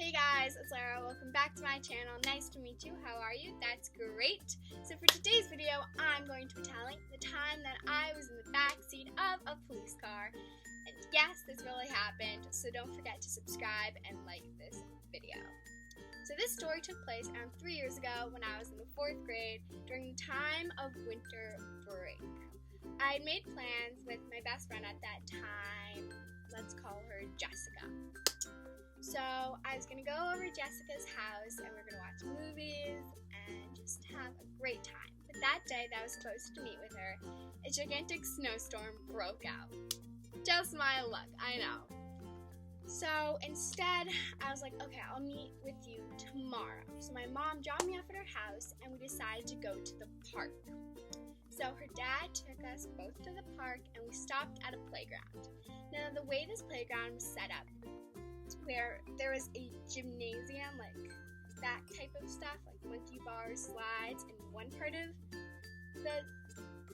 Hey guys, it's Lara. Welcome back to my channel. Nice to meet you. How are you? That's great. So for today's video, I'm going to be telling the time that I was in the back seat of a police car. And yes, this really happened, so don't forget to subscribe and like this video. So this story took place around 3 years ago when I was in the 4th grade during the time of winter break. I had made plans with my best friend at that time. Let's call her Jessica. So I was going to go over to Jessica's house and we're going to watch movies and just have a great time. But that day that I was supposed to meet with her, a gigantic snowstorm broke out. Just my luck, I know. So instead, I was like, okay, I'll meet with you tomorrow. So my mom dropped me off at her house and we decided to go to the park. So her dad took us both to the park and we stopped at a playground. Now the way this playground was set up, where there was a gymnasium, like that type of stuff, like monkey bars, slides, in one part of the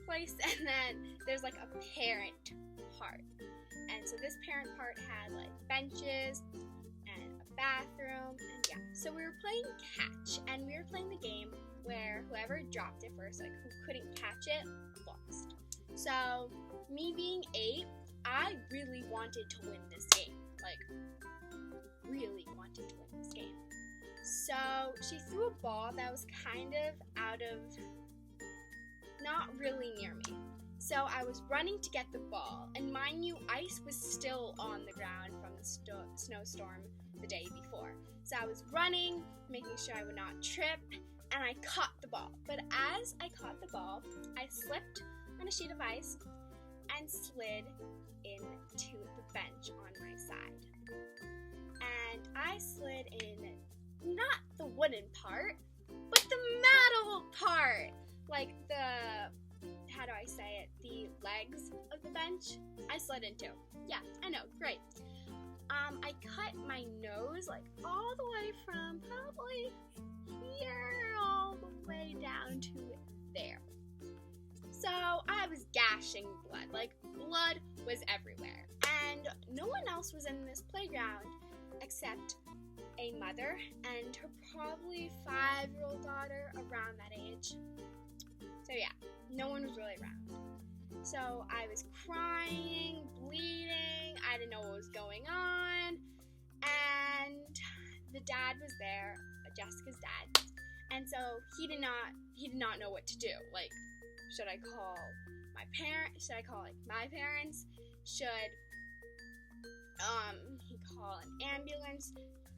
place, and then there's like a parent part. And so this parent part had like benches and a bathroom, and yeah. So we were playing catch, and we were playing the game where whoever dropped it first, like who couldn't catch it, lost. So me being 8, I really wanted to win this game. Really wanted to win this game. So she threw a ball that was kind of not really near me. So I was running to get the ball, and mind you, ice was still on the ground from the snowstorm the day before. So I was running, making sure I would not trip, and I caught the ball. But as I caught the ball, I slipped on a sheet of ice and slid into the bench on my side. And I slid in not the wooden part, but the metal part. Like how do I say it? The legs of the bench, I slid into. Yeah, I know, great. I cut my nose like all the way from probably here all the way down to there. So I was gashing blood, like blood was everywhere. And no one else was in this playground except a mother and her probably 5-year-old daughter around that age. So yeah, no one was really around. So I was crying, bleeding, I didn't know what was going on, and the dad was there, Jessica's dad, and so he did not know what to do. Like, should I call my parents? Should I call like my parents? Should he call an ambulance?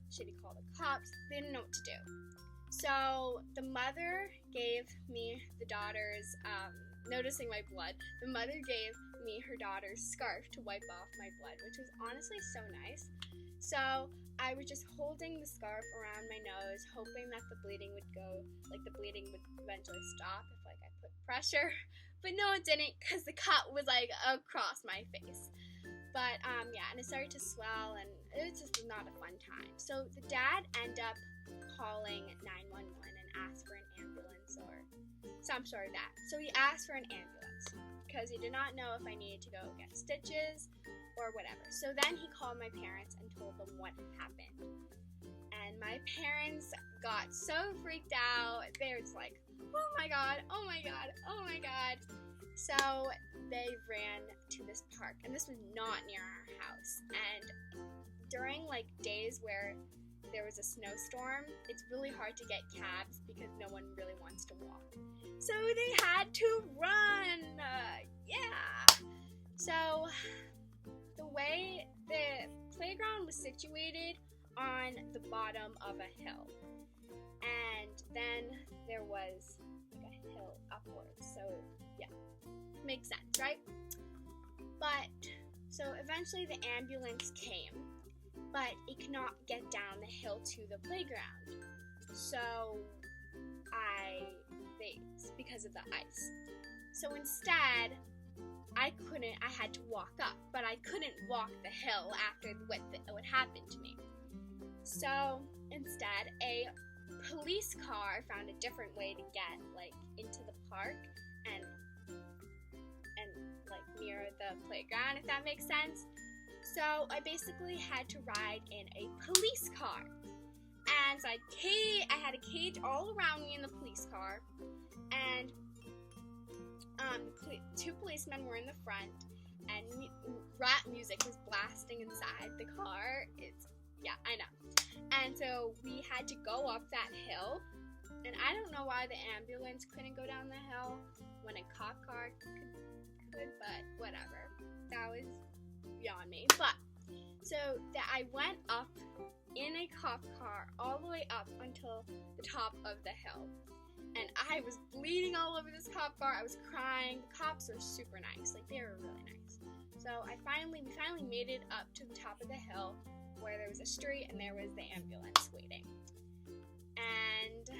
Should he call the cops? They didn't know what to do. So the mother gave me the daughter's, noticing my blood, the mother gave me her daughter's scarf to wipe off my blood, which was honestly so nice. So I was just holding the scarf around my nose, hoping that the bleeding would go, like the bleeding would eventually stop if like I put pressure. But no, it didn't, because the cut was like across my face. But yeah, and it started to swell, and it was just not a fun time. So the dad ended up calling 911 and asked for an ambulance or some sort of that. So he asked for an ambulance because he did not know if I needed to go get stitches or whatever. So then he called my parents and told them what happened. And my parents got so freaked out. They were just like, oh my god, oh my god, oh my god. So they ran to this park, and this was not near our house. And during like days where there was a snowstorm, it's really hard to get cabs because no one really wants to walk. So they had to run. Yeah. So the way the playground was situated on the bottom of a hill, and then there was like a hill upwards. So yeah, makes sense, right? But so eventually the ambulance came, but it could not get down the hill to the playground. So because of the ice. So instead, I had to walk up, but I couldn't walk the hill after what happened to me. So instead, a police car found a different way to get like into the park and like near the playground, if that makes sense. So I basically had to ride in a police car. So I had a cage all around me in the police car, and two policemen were in the front, and rap music was blasting inside the car. Yeah, I know. And so we had to go up that hill, and I don't know why the ambulance couldn't go down the hill when a cop car could, but whatever. That was beyond me. But so I went up in a cop car all the way up until the top of the hill, and I was bleeding all over this cop car. I was crying. The cops are super nice. Like, they were really nice. So we finally made it up to the top of the hill, where there was a street and there was the ambulance waiting. And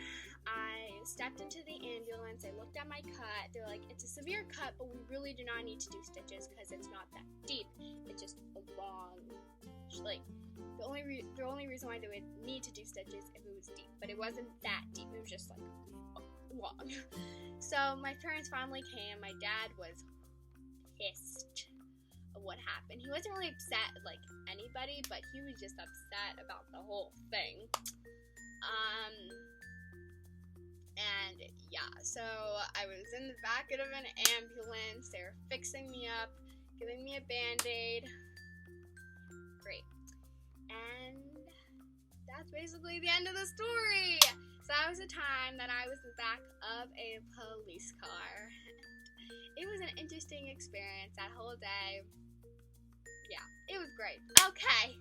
I stepped into the ambulance. I looked at my cut. They're like, it's a severe cut, but we really do not need to do stitches because it's not that deep. It's just a long, like, the only reason why they would need to do stitches if it was deep, but it wasn't that deep. It was just like long. So my parents finally came. My dad was pissed of what happened. He wasn't really upset like anybody, but he was just upset about the whole thing. And yeah, so I was in the back of an ambulance. They were fixing me up, giving me a Band-Aid. Great. And that's basically the end of the story. So that was a time that I was in the back of a police car. It was an interesting experience that whole day. Yeah, it was great. Okay,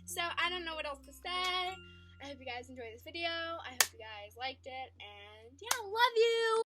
so I don't know what else to say. I hope you guys enjoyed this video. I hope you guys liked it. And yeah, love you!